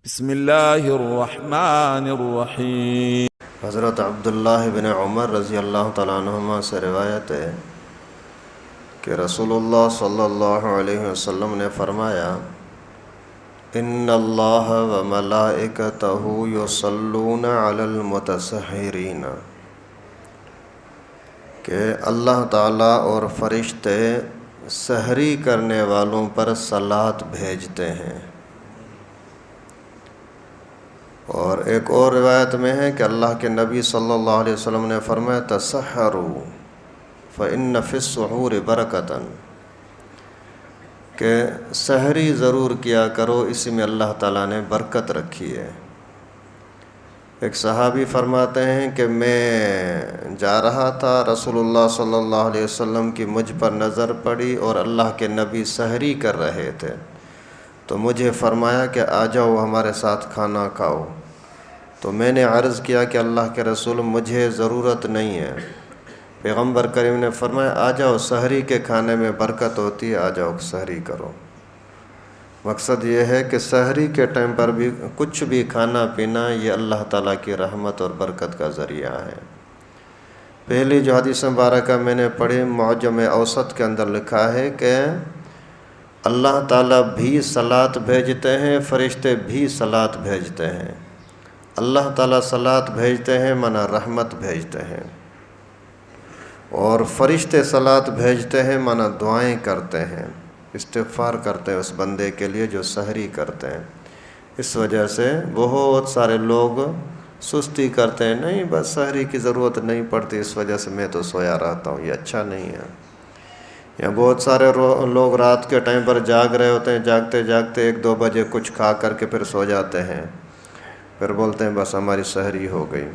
بسم اللہ الرحمن الرحیم۔ حضرت عبداللہ بن عمر رضی اللہ تعالیٰ عنہما سے روایت ہے کہ رسول اللہ صلی اللہ علیہ وسلم نے فرمایا، ان اللہ و ملائکتہ یصلون علی المتسحرین، کہ اللہ تعالیٰ اور فرشتے سحری کرنے والوں پر صلاۃ بھیجتے ہیں۔ اور ایک اور روایت میں ہے کہ اللہ کے نبی صلی اللہ علیہ وسلم نے فرمایا، تسحروا فإن فی السحور برکۃ، کہ سحری ضرور کیا کرو، اسی میں اللہ تعالیٰ نے برکت رکھی ہے۔ ایک صحابی فرماتے ہیں کہ میں جا رہا تھا، رسول اللہ صلی اللہ علیہ وسلم کی مجھ پر نظر پڑی اور اللہ کے نبی سحری کر رہے تھے، تو مجھے فرمایا کہ آ جاؤ ہمارے ساتھ کھانا کھاؤ۔ تو میں نے عرض کیا کہ اللہ کے رسول مجھے ضرورت نہیں ہے۔ پیغمبر کریم نے فرمایا، آ جاؤ، سحری کے کھانے میں برکت ہوتی ہے، آ جاؤ سحری کرو۔ مقصد یہ ہے کہ سحری کے ٹائم پر بھی کچھ بھی کھانا پینا یہ اللہ تعالیٰ کی رحمت اور برکت کا ذریعہ ہے۔ پہلی جو حدیث مبارکہ میں نے پڑھی، معجم اوسط کے اندر لکھا ہے کہ اللہ تعالیٰ بھی صلاۃ بھیجتے ہیں، فرشتے بھی صلاۃ بھیجتے ہیں۔ اللہ تعالیٰ صلاۃ بھیجتے ہیں مانا رحمت بھیجتے ہیں، اور فرشتے صلاۃ بھیجتے ہیں مانا دعائیں کرتے ہیں، استغفار کرتے ہیں اس بندے کے لیے جو سحری کرتے ہیں۔ اس وجہ سے بہت سارے لوگ سستی کرتے ہیں، نہیں بس سحری کی ضرورت نہیں پڑتی، اس وجہ سے میں تو سویا رہتا ہوں، یہ اچھا نہیں ہے۔ یا بہت سارے لوگ رات کے ٹائم پر جاگ رہے ہوتے ہیں، جاگتے جاگتے 1-2 بجے کچھ کھا کر کے پھر سو جاتے ہیں، پھر بولتے ہیں بس ہماری سحری ہو گئی۔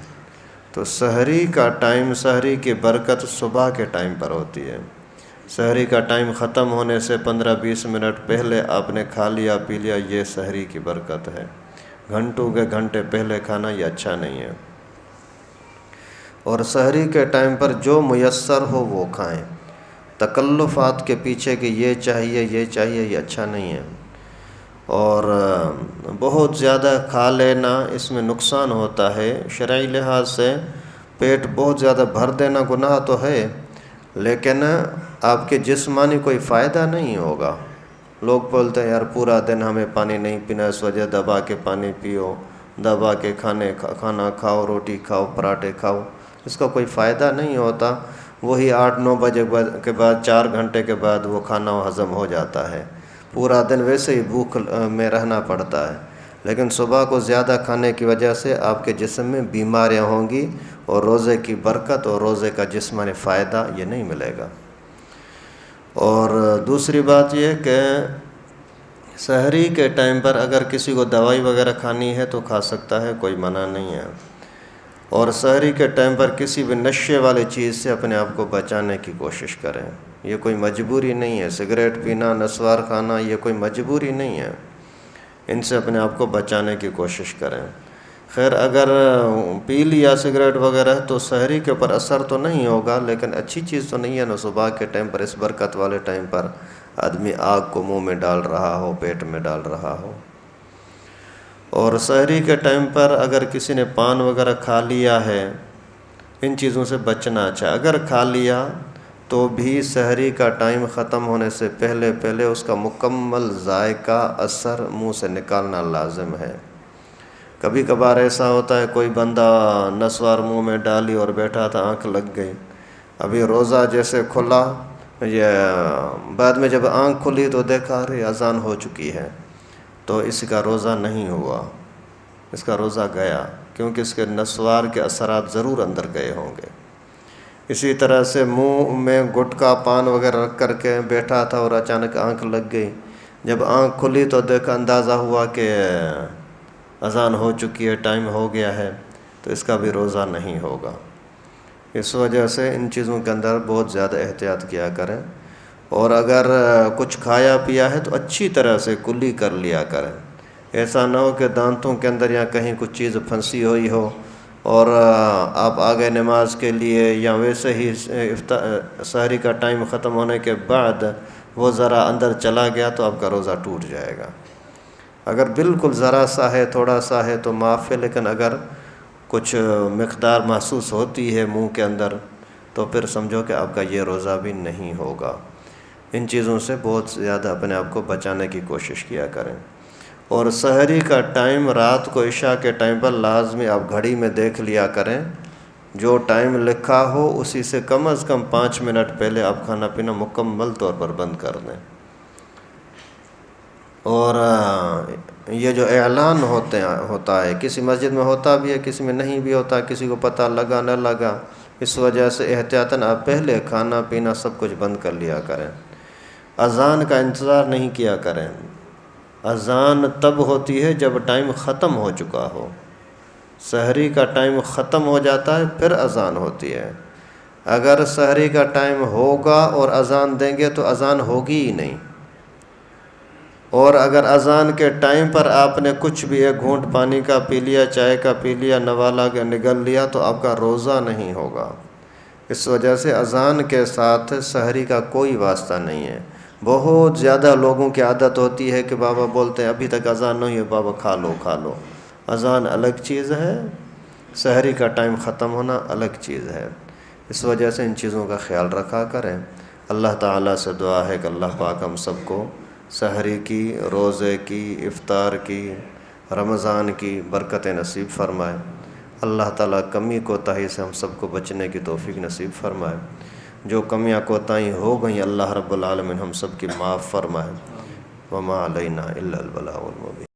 تو سحری کا ٹائم، سحری کی برکت صبح کے ٹائم پر ہوتی ہے۔ سحری کا ٹائم ختم ہونے سے 15-20 منٹ پہلے آپ نے کھا لیا پی لیا، یہ سحری کی برکت ہے۔ گھنٹوں کے گھنٹے پہلے کھانا یہ اچھا نہیں ہے۔ اور سحری کے ٹائم پر جو میسر ہو وہ کھائیں، تکلفات کے پیچھے کہ یہ چاہیے یہ اچھا نہیں ہے۔ اور بہت زیادہ کھا لینا اس میں نقصان ہوتا ہے۔ شرعی لحاظ سے پیٹ بہت زیادہ بھر دینا گناہ تو ہے، لیکن آپ کے جسمانی کوئی فائدہ نہیں ہوگا۔ لوگ بولتے ہیں یار پورا دن ہمیں پانی نہیں پینا، اس وجہ دبا کے پانی پیو، دبا کے کھانا کھاؤ، روٹی کھاؤ، پراٹھے کھاؤ، اس کا کوئی فائدہ نہیں ہوتا۔ وہی 8-9 بجے کے بعد 4 گھنٹے کے بعد وہ کھانا ہضم ہو جاتا ہے، پورا دن ویسے ہی بھوک میں رہنا پڑتا ہے۔ لیکن صبح کو زیادہ کھانے کی وجہ سے آپ کے جسم میں بیماریاں ہوں گی، اور روزے کی برکت اور روزے کا جسمانی فائدہ یہ نہیں ملے گا۔ اور دوسری بات یہ کہ سحری کے ٹائم پر اگر کسی کو دوائی وغیرہ کھانی ہے تو کھا سکتا ہے، کوئی منع نہیں ہے۔ اور سحری کے ٹائم پر کسی بھی نشے والی چیز سے اپنے آپ کو بچانے کی کوشش کریں۔ یہ کوئی مجبوری نہیں ہے، سگریٹ پینا، نسوار کھانا یہ کوئی مجبوری نہیں ہے، ان سے اپنے آپ کو بچانے کی کوشش کریں۔ خیر اگر پی لیا سگریٹ وغیرہ تو سحری کے اوپر اثر تو نہیں ہوگا، لیکن اچھی چیز تو نہیں ہے نا صبح کے ٹائم پر، اس برکت والے ٹائم پر آدمی آگ کو منہ میں ڈال رہا ہو، پیٹ میں ڈال رہا ہو۔ اور سحری کے ٹائم پر اگر کسی نے پان وغیرہ کھا لیا ہے، ان چیزوں سے بچنا اچھا۔ اگر کھا لیا تو بھی سحری کا ٹائم ختم ہونے سے پہلے اس کا مکمل ذائقہ اثر منہ سے نکالنا لازم ہے۔ کبھی کبھار ایسا ہوتا ہے کوئی بندہ نسوار منہ میں ڈالی اور بیٹھا تھا، آنکھ لگ گئی، ابھی روزہ جیسے کھلا، یہ بعد میں جب آنکھ کھلی تو دیکھا ارے اذان ہو چکی ہے، تو اس کا روزہ نہیں ہوا، اس کا روزہ گیا، کیونکہ اس کے نسوار کے اثرات ضرور اندر گئے ہوں گے۔ اسی طرح سے منہ میں گٹکا پان وغیرہ رکھ کر کے بیٹھا تھا اور اچانک آنکھ لگ گئی، جب آنکھ کھلی تو دیکھا، اندازہ ہوا کہ اذان ہو چکی ہے، ٹائم ہو گیا ہے، تو اس کا بھی روزہ نہیں ہوگا۔ اس وجہ سے ان چیزوں کے اندر بہت زیادہ احتیاط کیا کریں، اور اگر کچھ کھایا پیا ہے تو اچھی طرح سے کلی کر لیا کریں۔ ایسا نہ ہو کہ دانتوں کے اندر یا کہیں کچھ چیز پھنسی ہوئی ہو اور آپ آگے نماز کے لیے یا ویسے ہی سحری کا ٹائم ختم ہونے کے بعد وہ ذرا اندر چلا گیا تو آپ کا روزہ ٹوٹ جائے گا۔ اگر بالکل ذرا سا ہے، تھوڑا سا ہے تو معاف ہے، لیکن اگر کچھ مقدار محسوس ہوتی ہے منہ کے اندر تو پھر سمجھو کہ آپ کا یہ روزہ بھی نہیں ہوگا۔ ان چیزوں سے بہت زیادہ اپنے آپ کو بچانے کی کوشش کیا کریں۔ اور سحری کا ٹائم رات کو عشاء کے ٹائم پر لازمی آپ گھڑی میں دیکھ لیا کریں، جو ٹائم لکھا ہو اسی سے کم از کم 5 منٹ پہلے آپ کھانا پینا مکمل طور پر بند کر دیں۔ اور یہ جو اعلان ہوتا ہے، کسی مسجد میں ہوتا بھی ہے، کسی میں نہیں بھی ہوتا، کسی کو پتہ لگا نہ لگا، اس وجہ سے احتیاطاً آپ پہلے کھانا پینا سب کچھ بند کر لیا کریں۔ اذان کا انتظار نہیں کیا کریں۔ اذان تب ہوتی ہے جب ٹائم ختم ہو چکا ہو۔ سحری کا ٹائم ختم ہو جاتا ہے پھر اذان ہوتی ہے۔ اگر سحری کا ٹائم ہوگا اور اذان دیں گے تو اذان ہوگی ہی نہیں۔ اور اگر اذان کے ٹائم پر آپ نے کچھ بھی ایک گھونٹ پانی کا پی لیا، چائے کا پی لیا، نوالا کا نگل لیا تو آپ کا روزہ نہیں ہوگا۔ اس وجہ سے اذان کے ساتھ سحری کا کوئی واسطہ نہیں ہے۔ بہت زیادہ لوگوں کی عادت ہوتی ہے کہ بابا بولتے ہیں ابھی تک اذان نہیں ہے، بابا کھا لو کھا لو۔ اذان الگ چیز ہے، سحری کا ٹائم ختم ہونا الگ چیز ہے۔ اس وجہ سے ان چیزوں کا خیال رکھا کریں۔ اللہ تعالیٰ سے دعا ہے کہ اللہ پاک ہم سب کو سحری کی، روزے کی، افطار کی، رمضان کی برکتیں نصیب فرمائے۔ اللہ تعالیٰ کمی کوتاہی سے ہم سب کو بچنے کی توفیق نصیب فرمائے۔ جو کمیاں کوتاہی ہو گئیں اللہ رب العالمین ہم سب کی معاف فرمائے۔ وما علینا الا البلاغ المبین۔